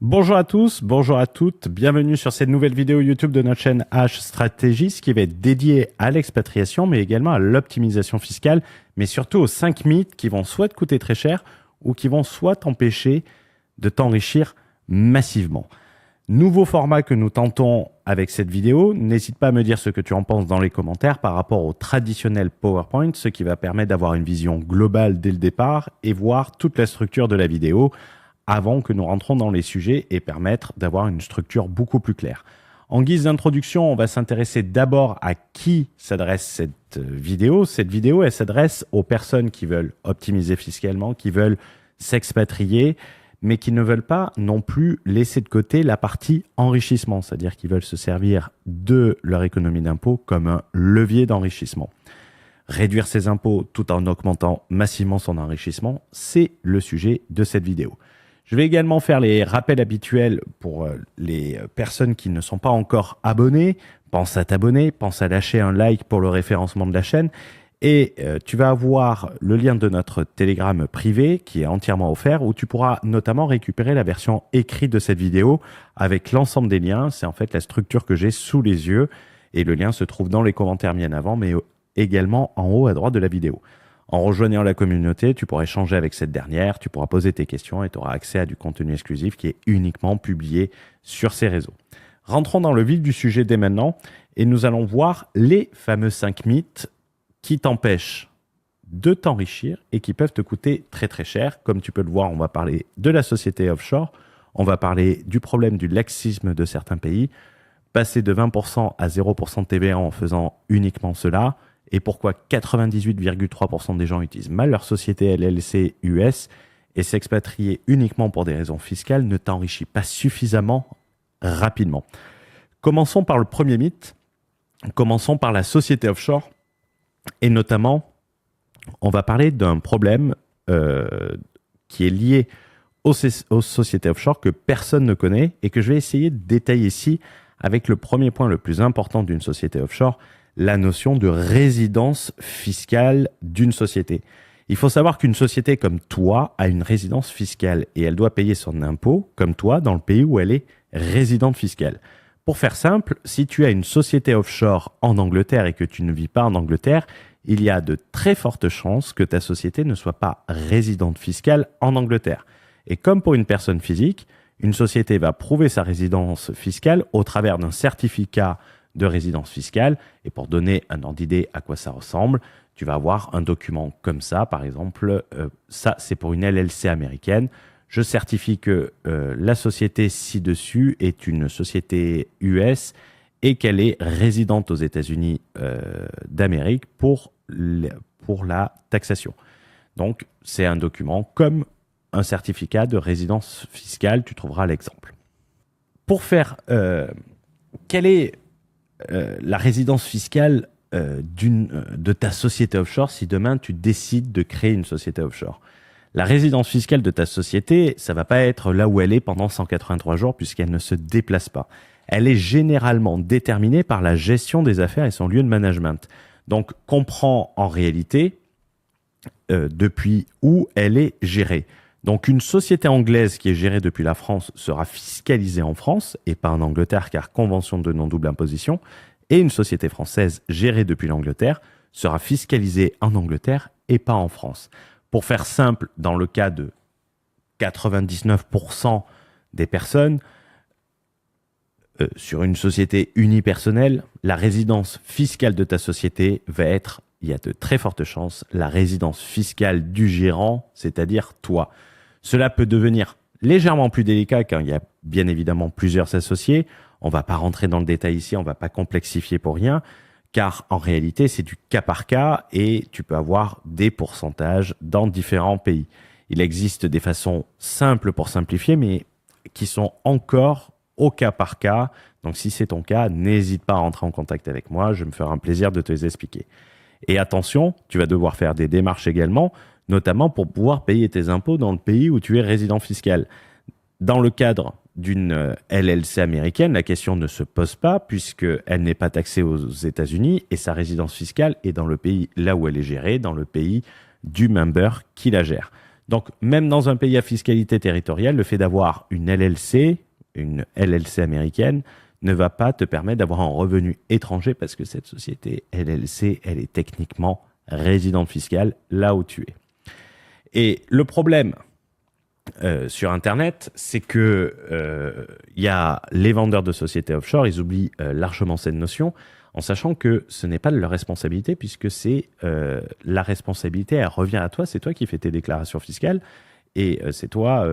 Bonjour à tous, bonjour à toutes, bienvenue sur cette nouvelle vidéo YouTube de notre chaîne H Stratégie, qui va être dédiée à l'expatriation, mais également à l'optimisation fiscale, mais surtout aux 5 mythes qui vont soit te coûter très cher ou qui vont soit t'empêcher de t'enrichir massivement. Nouveau format que nous tentons avec cette vidéo, n'hésite pas à me dire ce que tu en penses dans les commentaires par rapport au traditionnel PowerPoint, ce qui va permettre d'avoir une vision globale dès le départ et voir toute la structure de la vidéo avant que nous rentrons dans les sujets et permettre d'avoir une structure beaucoup plus claire. En guise d'introduction, on va s'intéresser d'abord à qui s'adresse cette vidéo. Cette vidéo, elle s'adresse aux personnes qui veulent optimiser fiscalement, qui veulent s'expatrier, mais qui ne veulent pas non plus laisser de côté la partie enrichissement, c'est-à-dire qu'ils veulent se servir de leur économie d'impôt comme un levier d'enrichissement. Réduire ses impôts tout en augmentant massivement son enrichissement, c'est le sujet de cette vidéo. Je vais également faire les rappels habituels pour les personnes qui ne sont pas encore abonnées. Pense à t'abonner, pense à lâcher un like pour le référencement de la chaîne. Et tu vas avoir le lien de notre Telegram privé qui est entièrement offert, où tu pourras notamment récupérer la version écrite de cette vidéo avec l'ensemble des liens. C'est en fait la structure que j'ai sous les yeux. Et le lien se trouve dans les commentaires mis en avant, mais également en haut à droite de la vidéo. En rejoignant la communauté, tu pourras échanger avec cette dernière, tu pourras poser tes questions et tu auras accès à du contenu exclusif qui est uniquement publié sur ces réseaux. Rentrons dans le vif du sujet dès maintenant et nous allons voir les fameux 5 mythes qui t'empêchent de t'enrichir et qui peuvent te coûter très très cher. Comme tu peux le voir, on va parler de la société offshore, on va parler du problème du laxisme de certains pays, passer de 20% à 0% de TVA en faisant uniquement cela, et pourquoi 98,3% des gens utilisent mal leur société LLC US et s'expatrier uniquement pour des raisons fiscales ne t'enrichit pas suffisamment rapidement. Commençons par le premier mythe, commençons par la société offshore et notamment on va parler d'un problème qui est lié aux sociétés offshore que personne ne connaît et que je vais essayer de détailler ici avec le premier point le plus important d'une société offshore, la notion de résidence fiscale d'une société. Il faut savoir qu'une société comme toi a une résidence fiscale et elle doit payer son impôt comme toi dans le pays où elle est résidente fiscale. Pour faire simple, si tu as une société offshore en Angleterre et que tu ne vis pas en Angleterre, il y a de très fortes chances que ta société ne soit pas résidente fiscale en Angleterre. Et comme pour une personne physique, une société va prouver sa résidence fiscale au travers d'un certificat de résidence fiscale. Et pour donner un ordre d'idée à quoi ça ressemble, tu vas avoir un document comme ça, par exemple, ça c'est pour une LLC américaine. Je certifie que la société ci-dessus est une société US et qu'elle est résidente aux États-Unis d'Amérique pour la taxation. Donc c'est un document comme un certificat de résidence fiscale, tu trouveras l'exemple. Pour faire, quelle est la résidence fiscale de ta société offshore si demain tu décides de créer une société offshore? La résidence fiscale de ta société, ça va pas être là où elle est pendant 183 jours puisqu'elle ne se déplace pas. Elle est généralement déterminée par la gestion des affaires et son lieu de management. Donc, comprends en réalité depuis où elle est gérée. Donc, une société anglaise qui est gérée depuis la France sera fiscalisée en France et pas en Angleterre car convention de non-double imposition. Et une société française gérée depuis l'Angleterre sera fiscalisée en Angleterre et pas en France. Pour faire simple, dans le cas de 99% des personnes, sur une société unipersonnelle, la résidence fiscale de ta société va être, il y a de très fortes chances, la résidence fiscale du gérant, c'est-à-dire toi. Cela peut devenir légèrement plus délicat quand il y a bien évidemment plusieurs associés. On ne va pas rentrer dans le détail ici, on ne va pas complexifier pour rien, car en réalité, c'est du cas par cas et tu peux avoir des pourcentages dans différents pays. Il existe des façons simples pour simplifier, mais qui sont encore au cas par cas. Donc, si c'est ton cas, n'hésite pas à rentrer en contact avec moi. Je me ferai un plaisir de te les expliquer. Et attention, tu vas devoir faire des démarches également, notamment pour pouvoir payer tes impôts dans le pays où tu es résident fiscal. Dans le cadre d'une LLC américaine, la question ne se pose pas puisqu'elle n'est pas taxée aux États-Unis et sa résidence fiscale est dans le pays là où elle est gérée, dans le pays du member qui la gère. Donc, même dans un pays à fiscalité territoriale, le fait d'avoir une LLC américaine, ne va pas te permettre d'avoir un revenu étranger parce que cette société LLC, elle est techniquement résidente fiscale là où tu es. Et le problème sur Internet, c'est que y a les vendeurs de sociétés offshore, ils oublient largement cette notion en sachant que ce n'est pas de leur responsabilité puisque c'est la responsabilité, elle revient à toi, c'est toi qui fais tes déclarations fiscales et c'est toi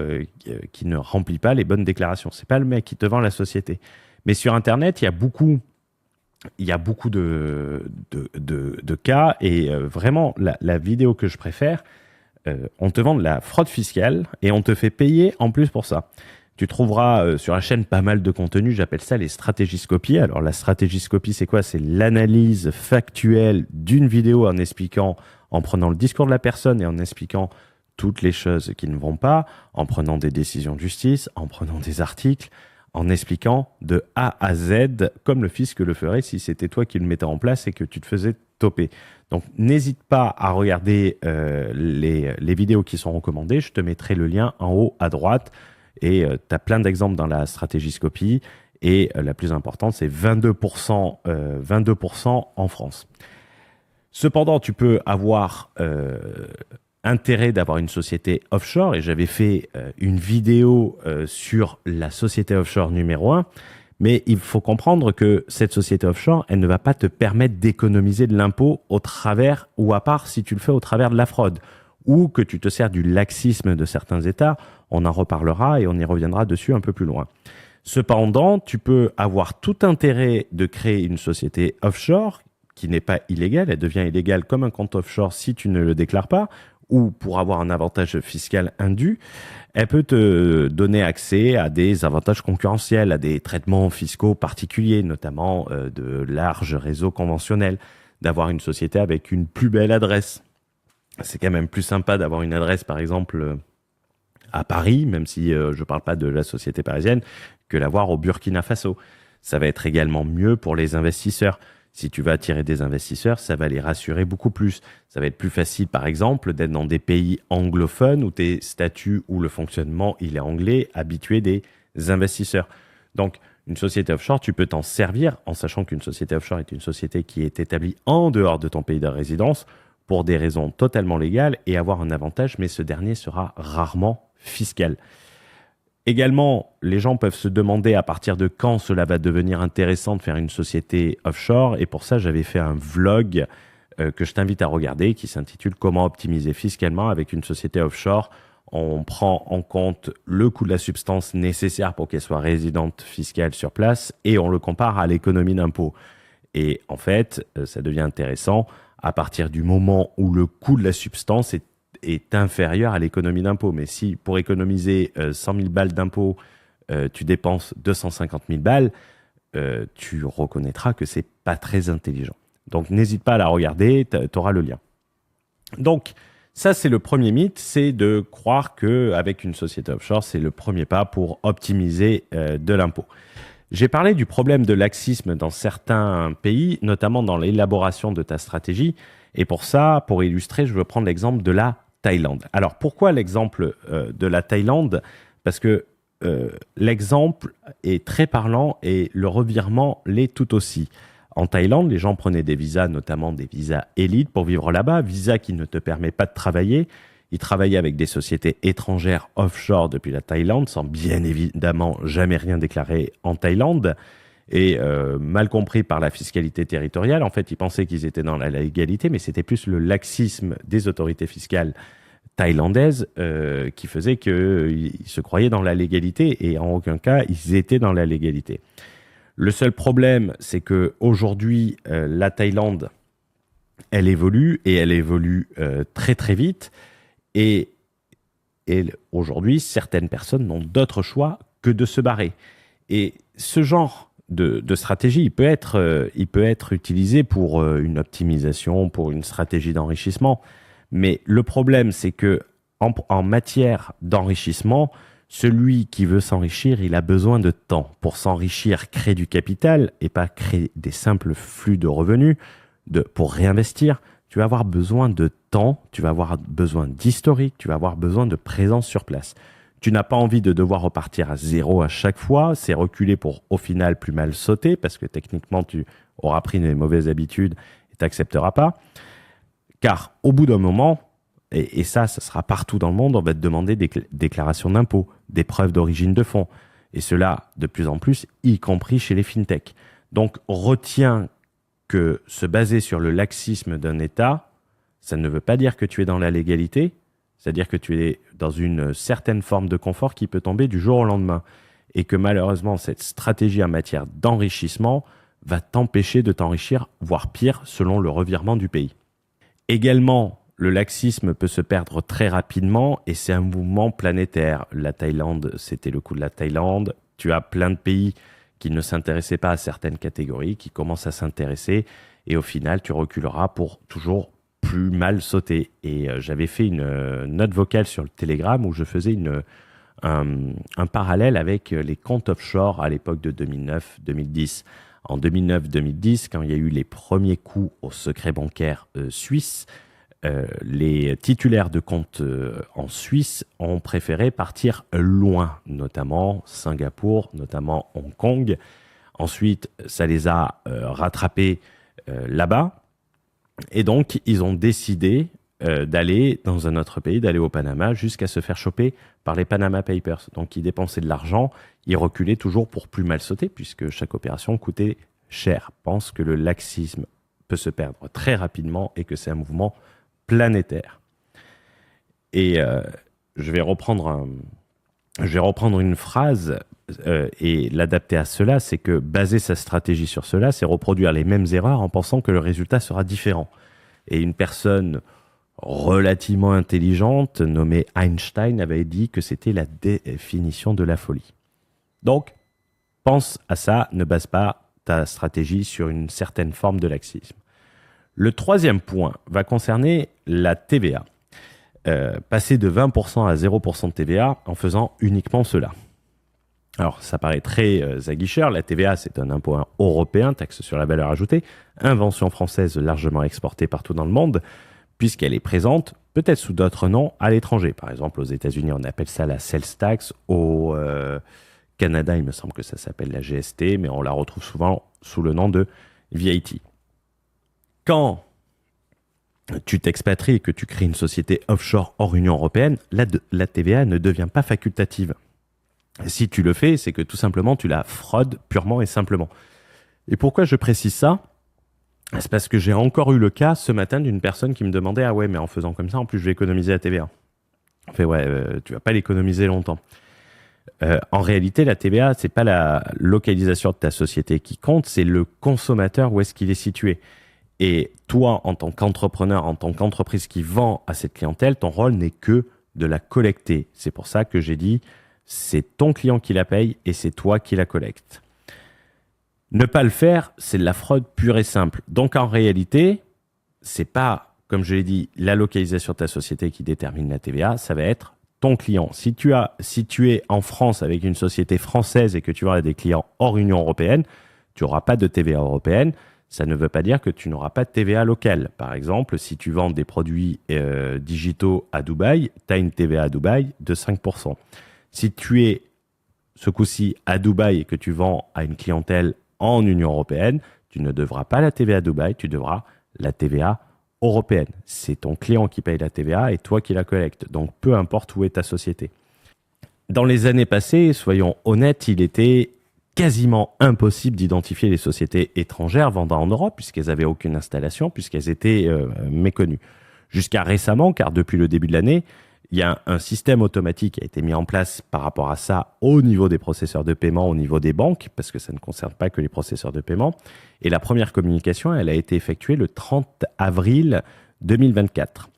qui ne remplis pas les bonnes déclarations. C'est pas le mec qui te vend la société. Mais sur Internet, il y a beaucoup de cas et vraiment la vidéo que je préfère, on te vend de la fraude fiscale et on te fait payer en plus pour ça. Tu trouveras sur la chaîne pas mal de contenu, j'appelle ça les stratégiscopies. Alors la stratégiscopie, c'est quoi? C'est l'analyse factuelle d'une vidéo en expliquant, en prenant le discours de la personne et en expliquant toutes les choses qui ne vont pas, en prenant des décisions de justice, en prenant des articles, en expliquant de A à Z, comme le fisc le ferait si c'était toi qui le mettais en place et que tu te faisais toper. Donc, n'hésite pas à regarder les vidéos qui sont recommandées. Je te mettrai le lien en haut à droite. Et tu as plein d'exemples dans la stratégiscopie. Et la plus importante, c'est 22% en France. Cependant, tu peux avoir intérêt d'avoir une société offshore, et j'avais fait une vidéo sur la société offshore numéro 1, mais il faut comprendre que cette société offshore, elle ne va pas te permettre d'économiser de l'impôt au travers, ou à part si tu le fais au travers de la fraude, ou que tu te sers du laxisme de certains États, on en reparlera et on y reviendra dessus un peu plus loin. Cependant, tu peux avoir tout intérêt de créer une société offshore qui n'est pas illégale, elle devient illégale comme un compte offshore si tu ne le déclares pas, ou pour avoir un avantage fiscal indu, elle peut te donner accès à des avantages concurrentiels, à des traitements fiscaux particuliers, notamment de larges réseaux conventionnels, d'avoir une société avec une plus belle adresse. C'est quand même plus sympa d'avoir une adresse, par exemple, à Paris, même si je ne parle pas de la société parisienne, que l'avoir au Burkina Faso. Ça va être également mieux pour les investisseurs. Si tu vas attirer des investisseurs, ça va les rassurer beaucoup plus. Ça va être plus facile, par exemple, d'être dans des pays anglophones où tes statuts ou le fonctionnement, il est anglais, habitué des investisseurs. Donc, une société offshore, tu peux t'en servir en sachant qu'une société offshore est une société qui est établie en dehors de ton pays de résidence pour des raisons totalement légales et avoir un avantage, mais ce dernier sera rarement fiscal. Également, les gens peuvent se demander à partir de quand cela va devenir intéressant de faire une société offshore. Et pour ça, j'avais fait un vlog que je t'invite à regarder qui s'intitule « Comment optimiser fiscalement avec une société offshore ». On prend en compte le coût de la substance nécessaire pour qu'elle soit résidente fiscale sur place et on le compare à l'économie d'impôt. Et en fait, ça devient intéressant à partir du moment où le coût de la substance est inférieur à l'économie d'impôt. Mais si pour économiser 100 000 balles d'impôt, tu dépenses 250 000 balles, tu reconnaîtras que c'est pas très intelligent. Donc n'hésite pas à la regarder, tu auras le lien. Donc ça c'est le premier mythe, c'est de croire qu'avec une société offshore, c'est le premier pas pour optimiser de l'impôt. J'ai parlé du problème de laxisme dans certains pays, notamment dans l'élaboration de ta stratégie. Et pour ça, pour illustrer, je veux prendre l'exemple de la Thaïlande. Alors, pourquoi l'exemple de la Thaïlande? Parce que l'exemple est très parlant et le revirement l'est tout aussi. En Thaïlande, les gens prenaient des visas, notamment des visas élites pour vivre là-bas, visa qui ne te permet pas de travailler. Ils travaillaient avec des sociétés étrangères offshore depuis la Thaïlande, sans bien évidemment jamais rien déclarer en Thaïlande. Et mal compris par la fiscalité territoriale. En fait, ils pensaient qu'ils étaient dans la légalité, mais c'était plus le laxisme des autorités fiscales thaïlandaises qui faisait qu'ils se croyaient dans la légalité et en aucun cas, ils étaient dans la légalité. Le seul problème, c'est qu'aujourd'hui, la Thaïlande, elle évolue et elle évolue très très vite. Et aujourd'hui, certaines personnes n'ont d'autre choix que de se barrer. Et ce genre de stratégie, il peut être utilisé pour une optimisation, pour une stratégie d'enrichissement. Mais le problème, c'est que en matière d'enrichissement, celui qui veut s'enrichir, il a besoin de temps. Pour s'enrichir, créer du capital et pas créer des simples flux de revenus pour réinvestir. tu vas avoir besoin de temps, tu vas avoir besoin d'historique, tu vas avoir besoin de présence sur place. Tu n'as pas envie de devoir repartir à zéro à chaque fois, c'est reculer pour au final plus mal sauter parce que techniquement tu auras pris des mauvaises habitudes et tu n'accepteras pas. Car au bout d'un moment, et ça sera partout dans le monde, on va te demander des déclarations d'impôts, des preuves d'origine de fonds. Et cela de plus en plus, y compris chez les fintechs. Donc retiens que se baser sur le laxisme d'un État, ça ne veut pas dire que tu es dans la légalité, c'est-à-dire que tu es dans une certaine forme de confort qui peut tomber du jour au lendemain. Et que malheureusement, cette stratégie en matière d'enrichissement va t'empêcher de t'enrichir, voire pire, selon le revirement du pays. Également, le laxisme peut se perdre très rapidement et c'est un mouvement planétaire. La Thaïlande, c'était le coup de la Thaïlande. Tu as plein de pays qui ne s'intéressaient pas à certaines catégories, qui commencent à s'intéresser et au final, tu reculeras pour toujours plus mal sauter. Et j'avais fait une note vocale sur le Telegram où je faisais un parallèle avec les comptes offshore à l'époque de 2009-2010. En 2009-2010, quand il y a eu les premiers coups au secret bancaire suisse, les titulaires de comptes en Suisse ont préféré partir loin, notamment Singapour, notamment Hong Kong. Ensuite, ça les a rattrapés là-bas. Et donc, ils ont décidé d'aller dans un autre pays, d'aller au Panama, jusqu'à se faire choper par les Panama Papers. Donc, ils dépensaient de l'argent, ils reculaient toujours pour plus mal sauter, puisque chaque opération coûtait cher. Pense que le laxisme peut se perdre très rapidement et que c'est un mouvement planétaire. Et je vais reprendre une phrase et l'adapter à cela, c'est que baser sa stratégie sur cela, c'est reproduire les mêmes erreurs en pensant que le résultat sera différent. Et une personne relativement intelligente nommée Einstein avait dit que c'était la définition de la folie. Donc, pense à ça, ne base pas ta stratégie sur une certaine forme de laxisme. Le troisième point va concerner la TVA. Passer de 20% à 0% de TVA en faisant uniquement cela. Alors, ça paraît très aguicheur. La TVA, c'est un impôt européen, taxe sur la valeur ajoutée, invention française largement exportée partout dans le monde, puisqu'elle est présente, peut-être sous d'autres noms, à l'étranger. Par exemple, aux États-Unis, on appelle ça la sales tax. Au Canada, il me semble que ça s'appelle la GST, mais on la retrouve souvent sous le nom de VAT. Quand tu t'expatries et que tu crées une société offshore hors Union européenne, la TVA ne devient pas facultative. Si tu le fais, c'est que tout simplement, tu la fraudes purement et simplement. Et pourquoi je précise ça ? C'est parce que j'ai encore eu le cas ce matin d'une personne qui me demandait « Ah ouais, mais en faisant comme ça, en plus, je vais économiser la TVA. » On fait « Ouais, tu vas pas l'économiser longtemps. » En réalité, la TVA, c'est pas la localisation de ta société qui compte, c'est le consommateur, où est-ce qu'il est situé. Et toi, en tant qu'entrepreneur, en tant qu'entreprise qui vend à cette clientèle, ton rôle n'est que de la collecter. C'est pour ça que j'ai dit, c'est ton client qui la paye et c'est toi qui la collecte. Ne pas le faire, c'est de la fraude pure et simple. Donc en réalité, c'est pas, comme je l'ai dit, la localisation de ta société qui détermine la TVA, ça va être ton client. Si tu es en France avec une société française et que tu auras des clients hors Union européenne, tu n'auras pas de TVA européenne. Ça ne veut pas dire que tu n'auras pas de TVA locale. Par exemple, si tu vends des produits digitaux à Dubaï, tu as une TVA à Dubaï de 5%. Si tu es ce coup-ci à Dubaï et que tu vends à une clientèle en Union européenne, tu ne devras pas la TVA à Dubaï, tu devras la TVA européenne. C'est ton client qui paye la TVA et toi qui la collectes. Donc, peu importe où est ta société. Dans les années passées, soyons honnêtes, il était quasiment impossible d'identifier les sociétés étrangères vendant en Europe puisqu'elles n'avaient aucune installation, puisqu'elles étaient méconnues. Jusqu'à récemment, car depuis le début de l'année, il y a un système automatique qui a été mis en place par rapport à ça au niveau des processeurs de paiement, au niveau des banques, parce que ça ne concerne pas que les processeurs de paiement. Et la première communication, elle a été effectuée le 30 avril 2024.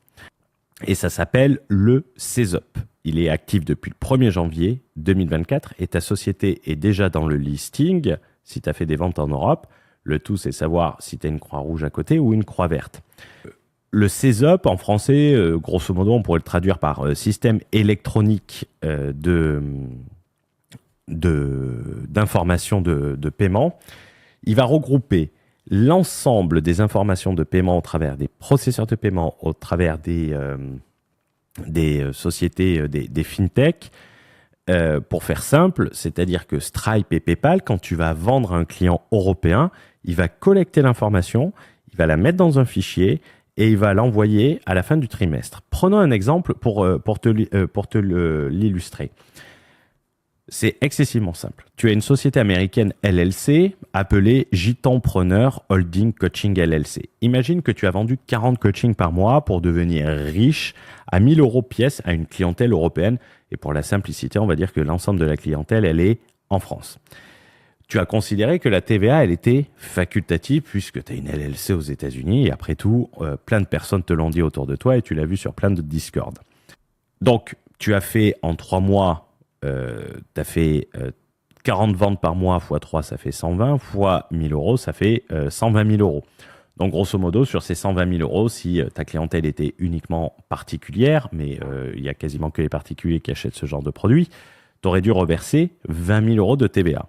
Et ça s'appelle le CESOP. Il est actif depuis le 1er janvier 2024 et ta société est déjà dans le listing si tu as fait des ventes en Europe. Le tout, c'est savoir si tu as une croix rouge à côté ou une croix verte. Le CESOP, en français, grosso modo, on pourrait le traduire par système électronique d'information de paiement. Il va regrouper L'ensemble des informations de paiement au travers des processeurs de paiement, au travers des sociétés, des fintech, pour faire simple, c'est-à-dire que Stripe et PayPal, quand tu vas vendre à un client européen, il va collecter l'information, il va la mettre dans un fichier et il va l'envoyer à la fin du trimestre. Prenons un exemple pour te l'illustrer. C'est excessivement simple. Tu as une société américaine LLC appelée Gitanpreneur Holding Coaching LLC. Imagine que tu as vendu 40 coachings par mois pour devenir riche à 1 000 € pièce à une clientèle européenne. Et pour la simplicité, on va dire que l'ensemble de la clientèle, elle est en France. Tu as considéré que la TVA, elle était facultative puisque tu as une LLC aux États-Unis et après tout, plein de personnes te l'ont dit autour de toi et tu l'as vu sur plein de Discord. Donc, tu as fait en 3 mois, tu as fait 40 ventes par mois x 3, ça fait 120, fois 1 000 €, ça fait 120 000 €. Donc, grosso modo, sur ces 120 000 €, si ta clientèle était uniquement particulière, mais il y a quasiment que les particuliers qui achètent ce genre de produit, tu aurais dû reverser 20 000 € de TVA.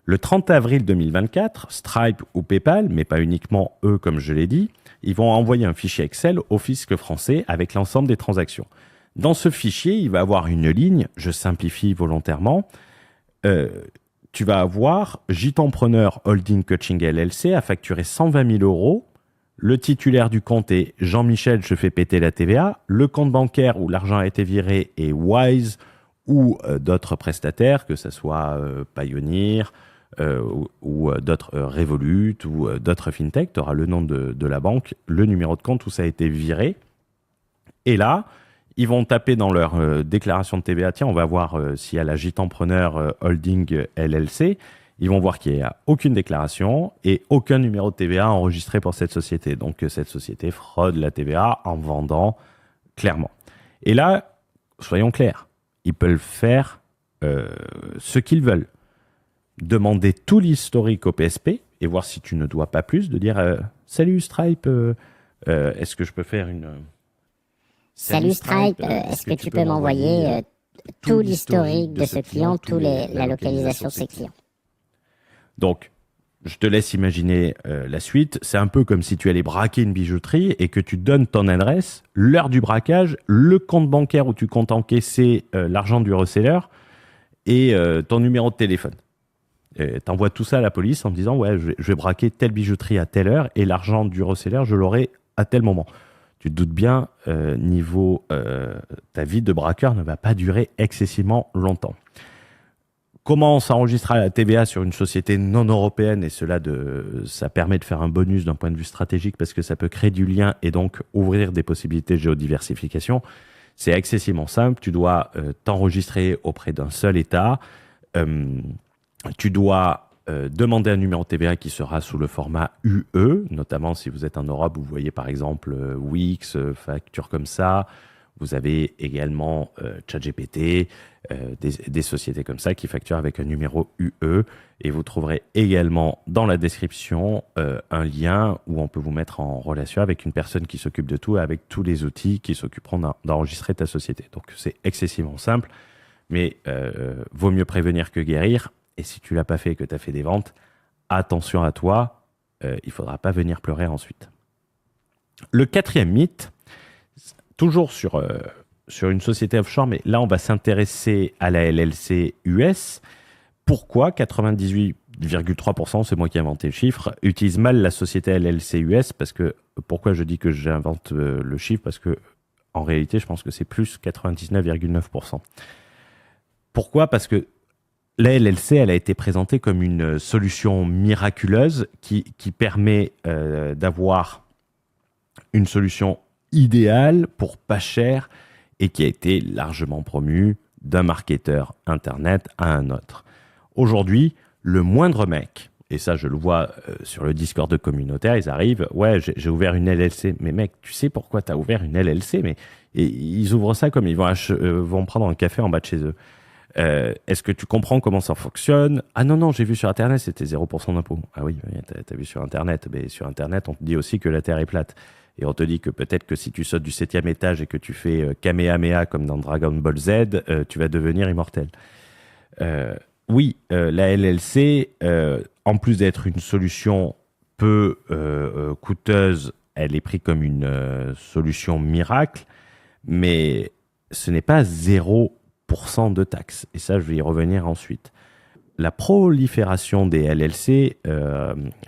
Le 30 avril 2024, Stripe ou PayPal, mais pas uniquement eux comme je l'ai dit, ils vont envoyer un fichier Excel au fisc français avec l'ensemble des transactions. Dans ce fichier, il va avoir une ligne, je simplifie volontairement, tu vas avoir Gitanpreneur Holding Coaching LLC à facturer 120 000 €. Le titulaire du compte est Jean-Michel, je fais péter la TVA. Le compte bancaire où l'argent a été viré est Wise ou d'autres prestataires, que ce soit Payoneer ou d'autres Revolut ou d'autres fintech. Tu auras le nom de la banque, le numéro de compte où ça a été viré. Et là, ils vont taper dans leur déclaration de TVA. Tiens, on va voir s'il y a la Gitanpreneur Holding LLC. Ils vont voir qu'il n'y a aucune déclaration et aucun numéro de TVA enregistré pour cette société. Donc, cette société fraude la TVA en vendant clairement. Et là, soyons clairs, ils peuvent faire ce qu'ils veulent. Demander tout l'historique au PSP et voir si tu ne dois pas plus, de dire « Salut Stripe, est-ce que je peux faire une… » Salut Stripe, est-ce que tu peux m'envoyer tout l'historique de ce client, la localisation de ses clients? Donc, je te laisse imaginer la suite. C'est un peu comme si tu allais braquer une bijouterie et que tu donnes ton adresse, l'heure du braquage, le compte bancaire où tu comptes encaisser l'argent du reseller et ton numéro de téléphone. Tu envoies tout ça à la police en disant « Ouais, je vais braquer telle bijouterie à telle heure et l'argent du reseller, je l'aurai à tel moment. » Tu te doutes bien, ta vie de braqueur ne va pas durer excessivement longtemps. Comment s'enregistrer à la TVA sur une société non européenne et ça permet de faire un bonus d'un point de vue stratégique parce que ça peut créer du lien et donc ouvrir des possibilités de géodiversification. C'est excessivement simple. Tu dois t'enregistrer auprès d'un seul État. Tu dois demander un numéro de TVA qui sera sous le format UE, notamment si vous êtes en Europe, vous voyez par exemple Wix, facture comme ça. Vous avez également ChatGPT, des sociétés comme ça qui facturent avec un numéro UE. Et vous trouverez également dans la description un lien où on peut vous mettre en relation avec une personne qui s'occupe de tout, avec tous les outils qui s'occuperont d'enregistrer ta société. Donc c'est excessivement simple, mais vaut mieux prévenir que guérir. Et si tu l'as pas fait et que tu as fait des ventes, attention à toi, il faudra pas venir pleurer ensuite. Le quatrième mythe, toujours sur une société offshore, mais là on va s'intéresser à la LLC US. Pourquoi 98,3%, c'est moi qui ai inventé le chiffre, utilisent mal la société LLC US? Pourquoi je dis que j'invente le chiffre? Parce que en réalité, je pense que c'est plus 99,9%. Pourquoi? Parce que la LLC, elle a été présentée comme une solution miraculeuse qui permet d'avoir une solution idéale pour pas cher et qui a été largement promue d'un marketeur Internet à un autre. Aujourd'hui, le moindre mec, et ça je le vois sur le Discord de communautaire, ils arrivent, ouais, j'ai ouvert une LLC. Mais mec, tu sais pourquoi tu as ouvert une LLC? Et ils ouvrent ça comme ils vont prendre un café en bas de chez eux. Est-ce que tu comprends comment ça fonctionne? Ah non, j'ai vu sur Internet, c'était 0% d'impôt. Ah oui, t'as vu sur Internet. Mais sur Internet, on te dit aussi que la Terre est plate. Et on te dit que peut-être que si tu sautes du 7e étage et que tu fais Kamehameha comme dans Dragon Ball Z, tu vas devenir immortel. La LLC, en plus d'être une solution peu coûteuse, elle est prise comme une solution miracle, mais ce n'est pas 0% de taxes. Et ça, je vais y revenir ensuite. La prolifération des LLC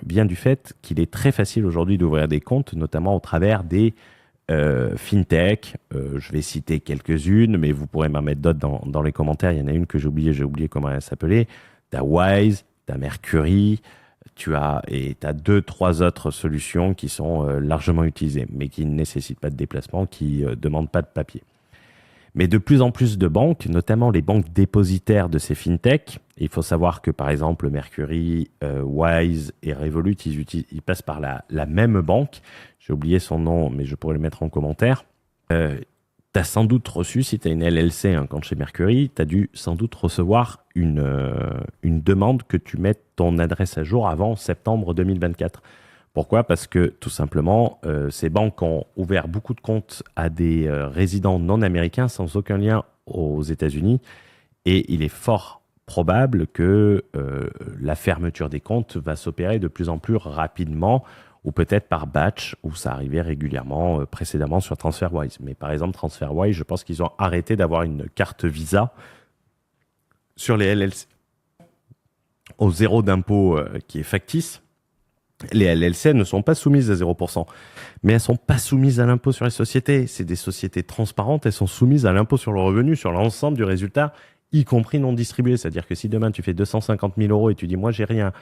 vient du fait qu'il est très facile aujourd'hui d'ouvrir des comptes, notamment au travers des fintech. Je vais citer quelques-unes, mais vous pourrez m'en mettre d'autres dans les commentaires. Il y en a une que j'ai oublié comment elle s'appelait. Tu as Wise, tu as Mercury, tu as 2-3 autres solutions qui sont largement utilisées, mais qui ne nécessitent pas de déplacement, qui ne demandent pas de papier. Mais de plus en plus de banques, notamment les banques dépositaires de ces fintech, il faut savoir que par exemple Mercury, Wise et Revolut, ils passent par la même banque. J'ai oublié son nom, mais je pourrais le mettre en commentaire. Tu as sans doute reçu, si tu as une LLC, un compte chez Mercury, tu as dû sans doute recevoir une demande que tu mettes ton adresse à jour avant septembre 2024. Pourquoi? Parce que tout simplement, ces banques ont ouvert beaucoup de comptes à des résidents non américains sans aucun lien aux États-Unis. Et il est fort probable que la fermeture des comptes va s'opérer de plus en plus rapidement, ou peut-être par batch, où ça arrivait régulièrement précédemment sur TransferWise. Mais par exemple, TransferWise, je pense qu'ils ont arrêté d'avoir une carte Visa sur les LLC au zéro d'impôt qui est factice. Les LLC ne sont pas soumises à 0%, mais elles ne sont pas soumises à l'impôt sur les sociétés. C'est des sociétés transparentes, elles sont soumises à l'impôt sur le revenu, sur l'ensemble du résultat, y compris non distribué. C'est-à-dire que si demain tu fais 250 000 euros et tu dis moi j'ai rien,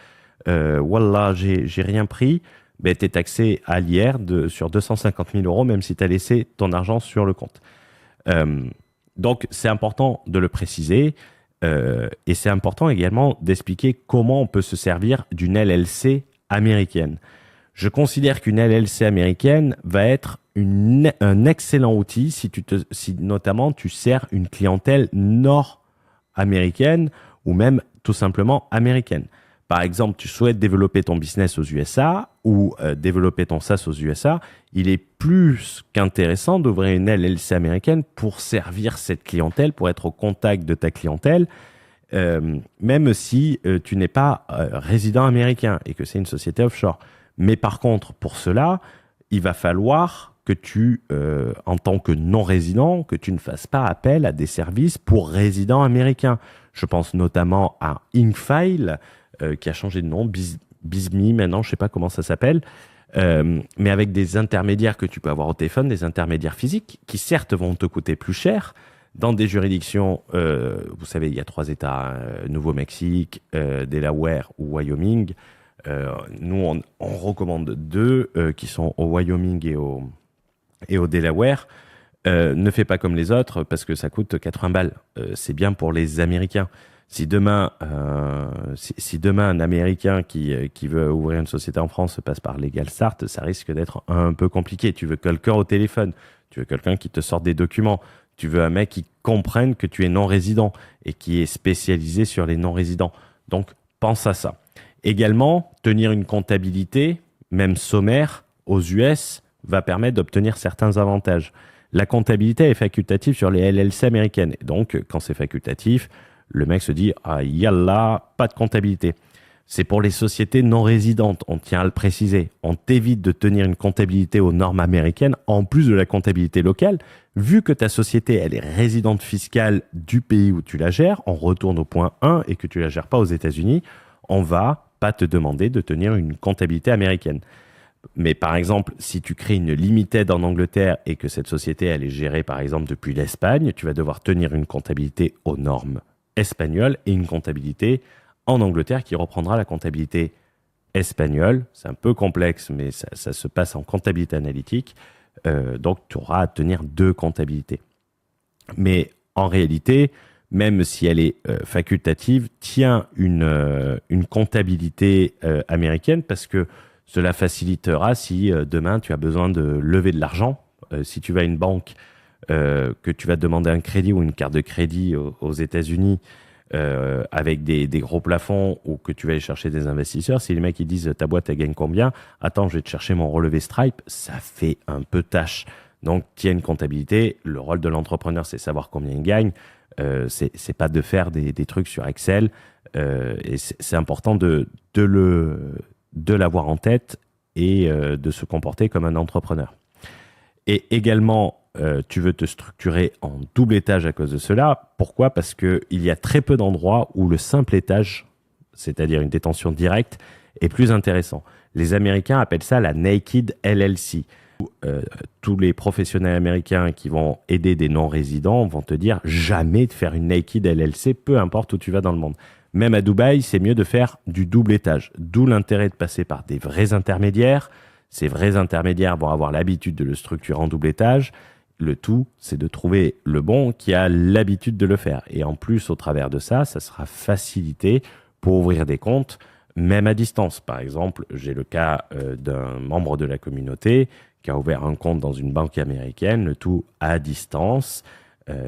wallah, j'ai rien pris, ben, tu es taxé à l'IR sur 250 000 euros, même si tu as laissé ton argent sur le compte. Donc c'est important de le préciser. Et c'est important également d'expliquer comment on peut se servir d'une LLC américaine. Je considère qu'une LLC américaine va être un excellent outil si notamment tu sers une clientèle nord-américaine ou même tout simplement américaine. Par exemple, tu souhaites développer ton business aux USA ou développer ton SaaS aux USA, il est plus qu'intéressant d'ouvrir une LLC américaine pour servir cette clientèle, pour être au contact de ta clientèle, même si tu n'es pas résident américain et que c'est une société offshore. Mais par contre, pour cela, il va falloir que tu, en tant que non-résident, que tu ne fasses pas appel à des services pour résidents américains. Je pense notamment à Inkfile, qui a changé de nom, Bizme maintenant, je ne sais pas comment ça s'appelle, mais avec des intermédiaires que tu peux avoir au téléphone, des intermédiaires physiques, qui certes vont te coûter plus cher, dans des juridictions, vous savez, il y a 3 États, Nouveau-Mexique, Delaware ou Wyoming. Nous, on recommande 2 qui sont au Wyoming et au Delaware. Ne fais pas comme les autres parce que ça coûte 80 balles. C'est bien pour les Américains. Si demain un Américain qui veut ouvrir une société en France passe par Legal Start, ça risque d'être un peu compliqué. Tu veux quelqu'un au téléphone, tu veux quelqu'un qui te sorte des documents. Tu veux un mec qui comprenne que tu es non-résident et qui est spécialisé sur les non-résidents. Donc, pense à ça. Également, tenir une comptabilité, même sommaire, aux US, va permettre d'obtenir certains avantages. La comptabilité est facultative sur les LLC américaines. Et donc, quand c'est facultatif, le mec se dit « Ah, yallah, pas de comptabilité ». C'est pour les sociétés non résidentes, on tient à le préciser. On t'évite de tenir une comptabilité aux normes américaines, en plus de la comptabilité locale. Vu que ta société, elle est résidente fiscale du pays où tu la gères, on retourne au point 1 et que tu la gères pas aux États-Unis, on va pas te demander de tenir une comptabilité américaine. Mais par exemple, si tu crées une limited en Angleterre et que cette société, elle est gérée par exemple depuis l'Espagne, tu vas devoir tenir une comptabilité aux normes espagnoles et une comptabilité en Angleterre qui reprendra la comptabilité espagnole. C'est un peu complexe, mais ça se passe en comptabilité analytique. Donc, tu auras à tenir 2 comptabilités. Mais en réalité, même si elle est facultative, tiens une comptabilité américaine parce que cela facilitera si demain tu as besoin de lever de l'argent. Si tu vas à une banque, que tu vas demander un crédit ou une carte de crédit aux États-Unis, avec des gros plafonds ou que tu vas aller chercher des investisseurs, si les mecs ils disent ta boîte elle gagne combien, attends je vais te chercher mon relevé Stripe, ça fait un peu tâche. Donc tiens une comptabilité, le rôle de l'entrepreneur c'est savoir combien il gagne, c'est pas de faire des trucs sur Excel, et c'est important de de l'avoir en tête et de se comporter comme un entrepreneur. Et également, tu veux te structurer en double étage à cause de cela. Pourquoi? Parce qu'il y a très peu d'endroits où le simple étage, c'est-à-dire une détention directe, est plus intéressant. Les Américains appellent ça la Naked LLC. Tous les professionnels américains qui vont aider des non-résidents vont te dire jamais de faire une Naked LLC, peu importe où tu vas dans le monde. Même à Dubaï, c'est mieux de faire du double étage. D'où l'intérêt de passer par des vrais intermédiaires. Ces vrais intermédiaires vont avoir l'habitude de le structurer en double étage. Le tout, c'est de trouver le bon qui a l'habitude de le faire. Et en plus, au travers de ça, ça sera facilité pour ouvrir des comptes, même à distance. Par exemple, j'ai le cas d'un membre de la communauté qui a ouvert un compte dans une banque américaine, le tout à distance.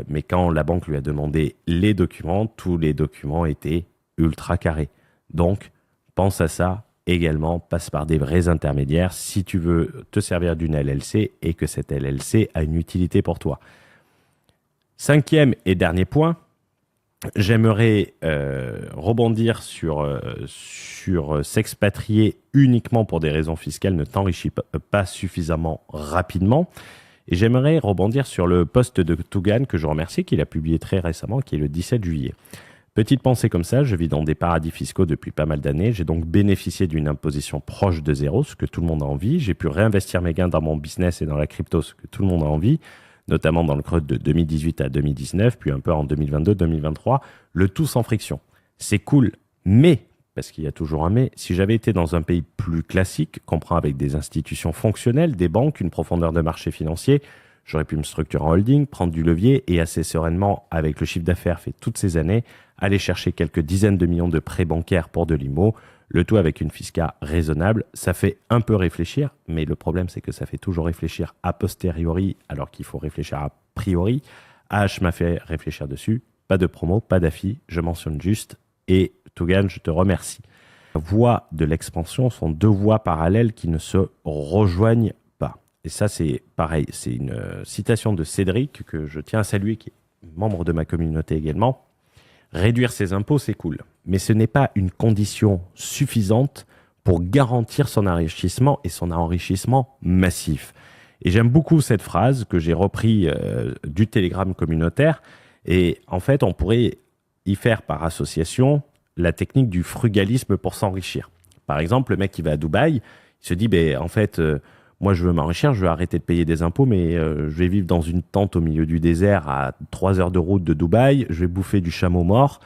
Mais quand la banque lui a demandé les documents, tous les documents étaient ultra carrés. Donc, pense à ça également, passe par des vrais intermédiaires si tu veux te servir d'une LLC et que cette LLC a une utilité pour toi. 5e et dernier point, j'aimerais rebondir sur s'expatrier uniquement pour des raisons fiscales ne t'enrichit pas suffisamment rapidement. Et j'aimerais rebondir sur le post de Tougan que je remercie, qu'il a publié très récemment, qui est le 17 juillet. Petite pensée comme ça, je vis dans des paradis fiscaux depuis pas mal d'années. J'ai donc bénéficié d'une imposition proche de zéro, ce que tout le monde a envie. J'ai pu réinvestir mes gains dans mon business et dans la crypto, ce que tout le monde a envie, notamment dans le creux de 2018 à 2019, puis un peu en 2022-2023, le tout sans friction. C'est cool, mais, parce qu'il y a toujours un mais, si j'avais été dans un pays plus classique, comprenant avec des institutions fonctionnelles, des banques, une profondeur de marché financier, j'aurais pu me structurer en holding, prendre du levier et assez sereinement, avec le chiffre d'affaires fait toutes ces années, aller chercher quelques dizaines de millions de prêts bancaires pour de l'IMO, le tout avec une fisca raisonnable. Ça fait un peu réfléchir, mais le problème, c'est que ça fait toujours réfléchir a posteriori, alors qu'il faut réfléchir a priori. H m'a fait réfléchir dessus. Pas de promo, pas d'affi, je mentionne juste. Et Tougan, je te remercie. La voie de l'expansion sont deux voies parallèles qui ne se rejoignent pas. Et ça, c'est pareil. C'est une citation de Cédric que je tiens à saluer, qui est membre de ma communauté également. Réduire ses impôts, c'est cool, mais ce n'est pas une condition suffisante pour garantir son enrichissement et son enrichissement massif. Et j'aime beaucoup cette phrase que j'ai repris du Telegram communautaire. Et en fait, on pourrait y faire par association la technique du frugalisme pour s'enrichir. Par exemple, le mec qui va à Dubaï, il se dit, en fait, moi je veux m'enrichir, je veux arrêter de payer des impôts, mais je vais vivre dans une tente au milieu du désert à 3 heures de route de Dubaï, je vais bouffer du chameau mort.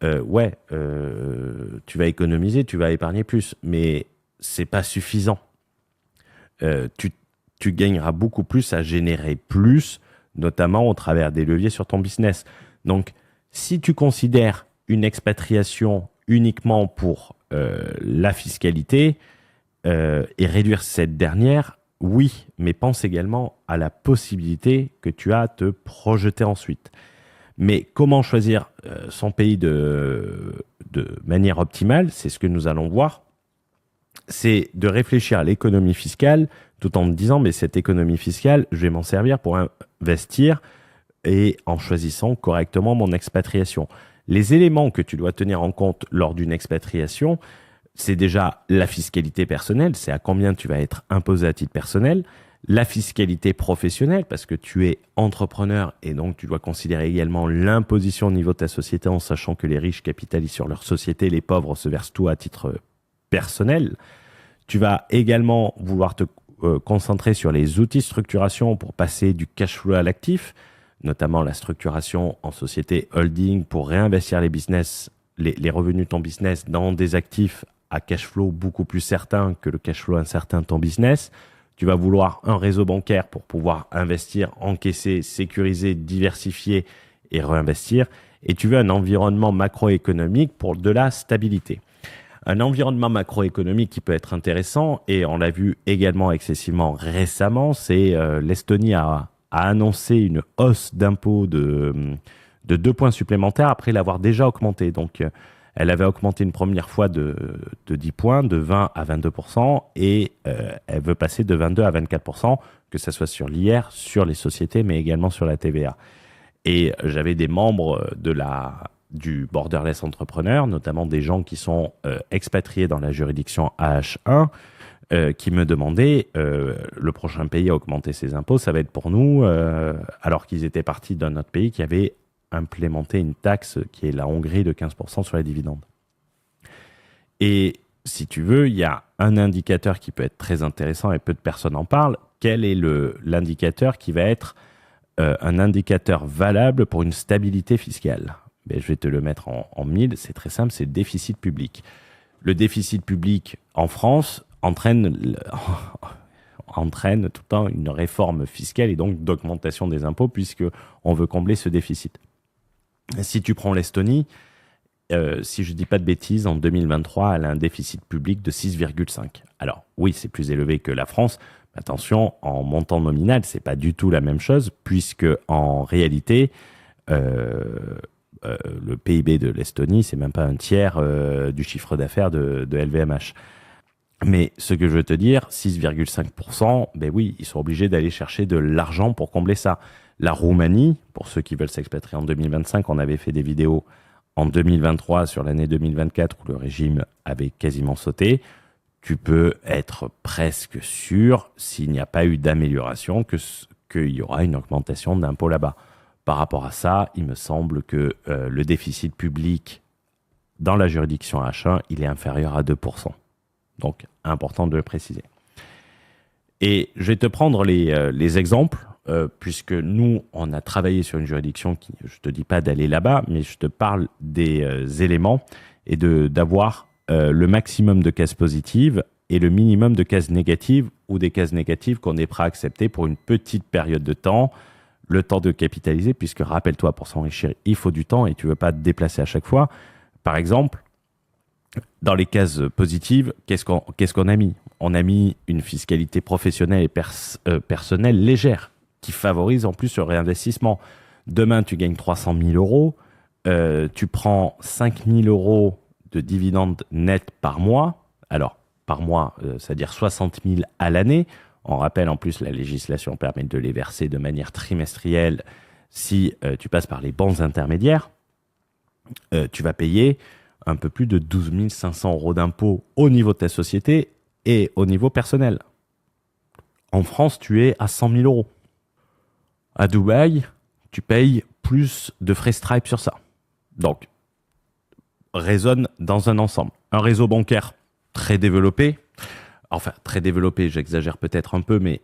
Tu vas économiser, tu vas épargner plus, mais c'est pas suffisant. Tu gagneras beaucoup plus à générer plus, notamment au travers des leviers sur ton business. Donc, si tu considères une expatriation uniquement pour la fiscalité et réduire cette dernière, oui, mais pense également à la possibilité que tu as de te projeter ensuite. Mais comment choisir son pays de manière optimale, c'est ce que nous allons voir. C'est de réfléchir à l'économie fiscale tout en me disant, mais cette économie fiscale, je vais m'en servir pour investir et en choisissant correctement mon expatriation. Les éléments que tu dois tenir en compte lors d'une expatriation, c'est déjà la fiscalité personnelle, c'est à combien tu vas être imposé à titre personnel, la fiscalité professionnelle, parce que tu es entrepreneur et donc tu dois considérer également l'imposition au niveau de ta société en sachant que les riches capitalisent sur leur société, les pauvres se versent tout à titre personnel. Tu vas également vouloir te concentrer sur les outils de structuration pour passer du cash flow à l'actif, notamment la structuration en société holding pour réinvestir les revenus de ton business dans des actifs à cash flow beaucoup plus certain que le cash flow incertain de ton business. Tu vas vouloir un réseau bancaire pour pouvoir investir, encaisser, sécuriser, diversifier et réinvestir. Et tu veux un environnement macroéconomique pour de la stabilité. Un environnement macroéconomique qui peut être intéressant, et on l'a vu également excessivement récemment, c'est l'Estonie a annoncé une hausse d'impôts de 2 points supplémentaires après l'avoir déjà augmenté. Donc, elle avait augmenté une première fois de 10 points, de 20 à 22%, et elle veut passer de 22 à 24%, que ce soit sur l'IR, sur les sociétés, mais également sur la TVA. Et j'avais des membres de la du borderless entrepreneur, notamment des gens qui sont expatriés dans la juridiction AH1, qui me demandaient le prochain pays à augmenter ses impôts, ça va être pour nous, alors qu'ils étaient partis d'un autre pays qui avait implémenté une taxe qui est la Hongrie de 15% sur les dividendes. Et si tu veux, il y a un indicateur qui peut être très intéressant et peu de personnes en parlent. Quel est l'indicateur qui va être un indicateur valable pour une stabilité fiscale? Ben, je vais te le mettre en 1000, c'est très simple, c'est le déficit public. Le déficit public en France entraîne tout le temps une réforme fiscale et donc d'augmentation des impôts puisqu'on veut combler ce déficit. Si tu prends l'Estonie, si je ne dis pas de bêtises, en 2023, elle a un déficit public de 6,5. Alors oui, c'est plus élevé que la France. Mais attention, en montant nominal, ce n'est pas du tout la même chose puisque en réalité, le PIB de l'Estonie, c'est même pas un tiers du chiffre d'affaires de LVMH. Mais ce que je veux te dire, 6,5%, ben oui, ils sont obligés d'aller chercher de l'argent pour combler ça. La Roumanie, pour ceux qui veulent s'expatrier en 2025, on avait fait des vidéos en 2023 sur l'année 2024 où le régime avait quasiment sauté. Tu peux être presque sûr, s'il n'y a pas eu d'amélioration, qu'il y aura une augmentation d'impôts là-bas. Par rapport à ça, il me semble que le déficit public dans la juridiction H1, il est inférieur à 2%. Donc, important de le préciser. Et je vais te prendre les exemples, puisque nous, on a travaillé sur une juridiction qui, je ne te dis pas d'aller là-bas, mais je te parle des éléments et d'avoir le maximum de cases positives et le minimum de cases négatives ou des cases négatives qu'on est prêt à accepter pour une petite période de temps, le temps de capitaliser, puisque rappelle-toi, pour s'enrichir, il faut du temps et tu ne veux pas te déplacer à chaque fois. Par exemple, dans les cases positives, qu'est-ce qu'on a mis? On a mis une fiscalité professionnelle et personnelle légère qui favorise en plus le réinvestissement. Demain, tu gagnes 300 000 euros, tu prends 5 000 euros de dividendes nets par mois. Alors, par mois, c'est-à-dire 60 000 à l'année. On rappelle en plus, la législation permet de les verser de manière trimestrielle si tu passes par les banques intermédiaires. Tu vas payer un peu plus de 12 500 euros d'impôts au niveau de ta société et au niveau personnel. En France, tu es à 100 000 euros. À Dubaï, tu payes plus de frais Stripe sur ça. Donc, raisonne dans un ensemble. Un réseau bancaire très développé, enfin très développé, j'exagère peut-être un peu, mais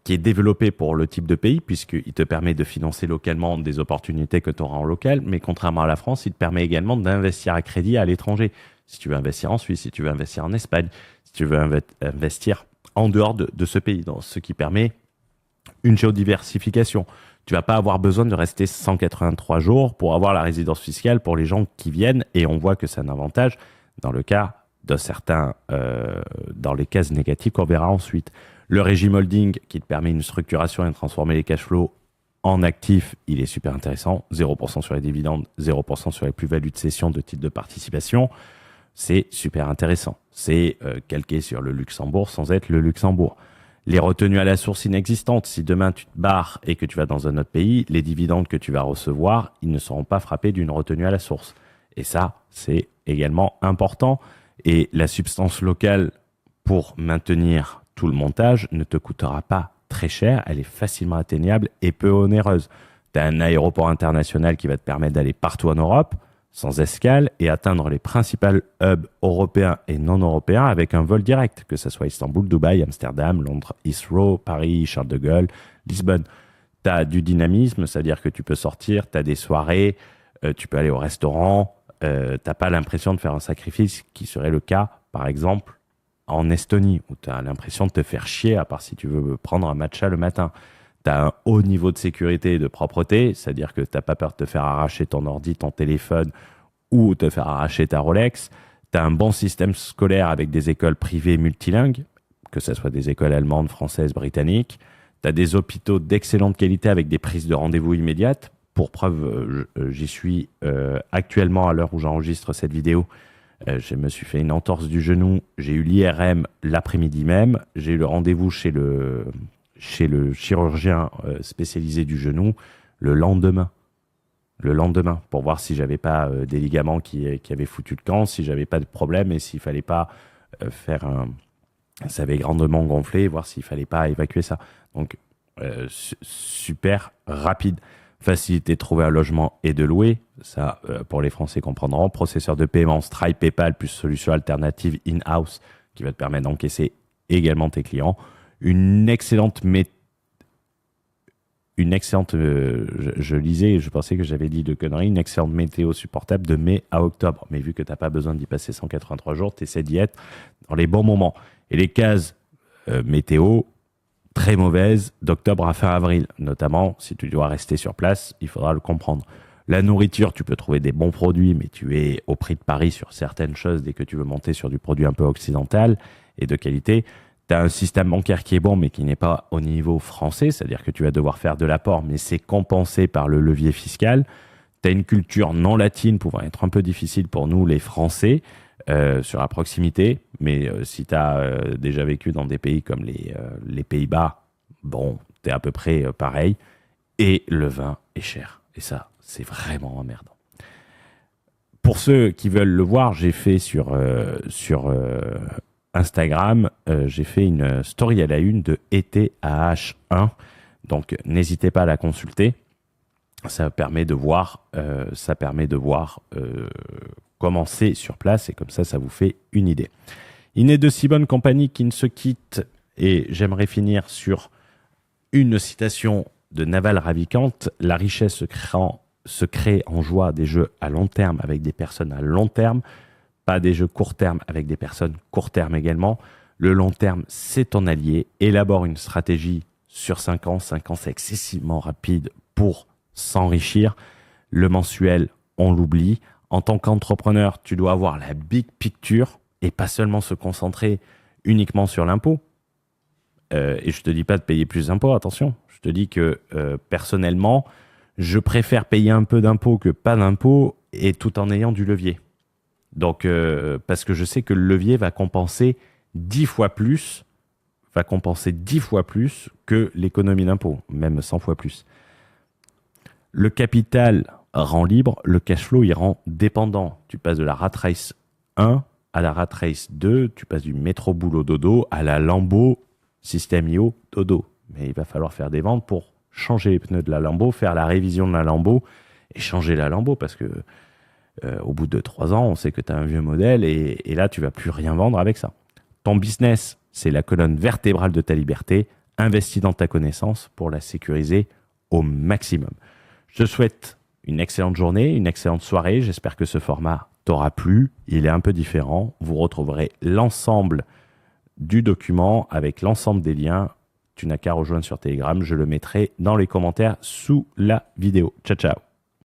qui est développé pour le type de pays, puisqu'il te permet de financer localement des opportunités que tu auras en local, mais contrairement à la France, il te permet également d'investir à crédit à l'étranger. Si tu veux investir en Suisse, si tu veux investir en Espagne, si tu veux investir en dehors de ce pays, donc ce qui permet une géodiversification. Tu vas pas avoir besoin de rester 183 jours pour avoir la résidence fiscale pour les gens qui viennent, et on voit que c'est un avantage dans le cas de certains, dans les cases négatives qu'on verra ensuite. Le régime holding qui te permet une structuration et de transformer les cash flows en actifs, il est super intéressant. 0% sur les dividendes, 0% sur les plus-values de cession de titres de participation. C'est super intéressant. C'est calqué sur le Luxembourg sans être le Luxembourg. Les retenues à la source inexistantes, si demain tu te barres et que tu vas dans un autre pays, les dividendes que tu vas recevoir, ils ne seront pas frappés d'une retenue à la source. Et ça, c'est également important. Et la substance locale pour maintenir tout le montage ne te coûtera pas très cher. Elle est facilement atteignable et peu onéreuse. Tu as un aéroport international qui va te permettre d'aller partout en Europe sans escale et atteindre les principaux hubs européens et non européens avec un vol direct, que ce soit Istanbul, Dubaï, Amsterdam, Londres, Heathrow, Paris, Charles de Gaulle, Lisbonne. Tu as du dynamisme, c'est-à-dire que tu peux sortir, tu as des soirées, tu peux aller au restaurant, tu n'as pas l'impression de faire un sacrifice qui serait le cas, par exemple, en Estonie, où tu as l'impression de te faire chier, à part si tu veux prendre un matcha le matin. Tu as un haut niveau de sécurité et de propreté, c'est-à-dire que tu n'as pas peur de te faire arracher ton ordi, ton téléphone ou te faire arracher ta Rolex. Tu as un bon système scolaire avec des écoles privées multilingues, que ce soit des écoles allemandes, françaises, britanniques. Tu as des hôpitaux d'excellente qualité avec des prises de rendez-vous immédiates. Pour preuve, j'y suis actuellement à l'heure où j'enregistre cette vidéo. Je me suis fait une entorse du genou. J'ai eu l'IRM l'après-midi même. J'ai eu le rendez-vous chez le chirurgien spécialisé du genou le lendemain. le lendemain pour voir si j'avais pas des ligaments qui avaient foutu le camp, si j'avais pas de problème et s'il fallait pas faire un... Ça avait grandement gonflé, voir s'il fallait pas évacuer ça. Donc, super rapide. Facilité de trouver un logement et de louer. Ça, pour les Français comprendront. Processeur de paiement Stripe, PayPal, plus solution alternative in-house qui va te permettre d'encaisser également tes clients. Une excellente je lisais, je pensais que j'avais dit de conneries, une excellente météo supportable de mai à octobre. Mais vu que tu n'as pas besoin d'y passer 183 jours, tu essaies d'y être dans les bons moments. Et les cases météo, très mauvaises, d'octobre à fin avril. Notamment, si tu dois rester sur place, il faudra le comprendre. La nourriture, tu peux trouver des bons produits, mais tu es au prix de Paris sur certaines choses dès que tu veux monter sur du produit un peu occidental et de qualité. Tu as un système bancaire qui est bon, mais qui n'est pas au niveau français, c'est-à-dire que tu vas devoir faire de l'apport, mais c'est compensé par le levier fiscal. Tu as une culture non latine pouvant être un peu difficile pour nous, les Français, sur la proximité. Mais si tu as déjà vécu dans des pays comme les Pays-Bas, bon, tu es à peu près pareil. Et le vin est cher. Et ça, c'est vraiment emmerdant. Pour ceux qui veulent le voir, j'ai fait sur Instagram, j'ai fait une story à la une de ETH1. Donc, n'hésitez pas à la consulter. Ça permet de voir, comment c'est sur place et comme ça vous fait une idée. Il n'est de si bonne compagnie qui ne se quitte et j'aimerais finir sur une citation de Naval Ravikant. La richesse se crée en joie des jeux à long terme avec des personnes à long terme, pas des jeux court terme avec des personnes court terme également. Le long terme, c'est ton allié. Élabore une stratégie sur 5 ans. 5 ans, c'est excessivement rapide pour s'enrichir. Le mensuel, on l'oublie. En tant qu'entrepreneur, tu dois avoir la big picture et pas seulement se concentrer uniquement sur l'impôt. Et je te dis pas de payer plus d'impôts, attention. Je te dis que personnellement, je préfère payer un peu d'impôts que pas d'impôts et tout en ayant du levier. Donc, parce que je sais que le levier va compenser 10 fois plus que l'économie d'impôt, même 100 fois plus. Le capital rend libre, le cash flow, il rend dépendant. Tu passes de la rat race 1 à la rat race 2, tu passes du métro boulot dodo à la Lambo système IO dodo. Mais il va falloir faire des ventes pour changer les pneus de la Lambo, faire la révision de la Lambo et changer la Lambo parce que au bout de 3 ans, on sait que tu as un vieux modèle et là, tu vas plus rien vendre avec ça. Ton business, c'est la colonne vertébrale de ta liberté. Investis dans ta connaissance pour la sécuriser au maximum. Je te souhaite une excellente journée, une excellente soirée. J'espère que ce format t'aura plu. Il est un peu différent. Vous retrouverez l'ensemble du document avec l'ensemble des liens. Tu n'as qu'à rejoindre sur Telegram. Je le mettrai dans les commentaires sous la vidéo. Ciao, ciao.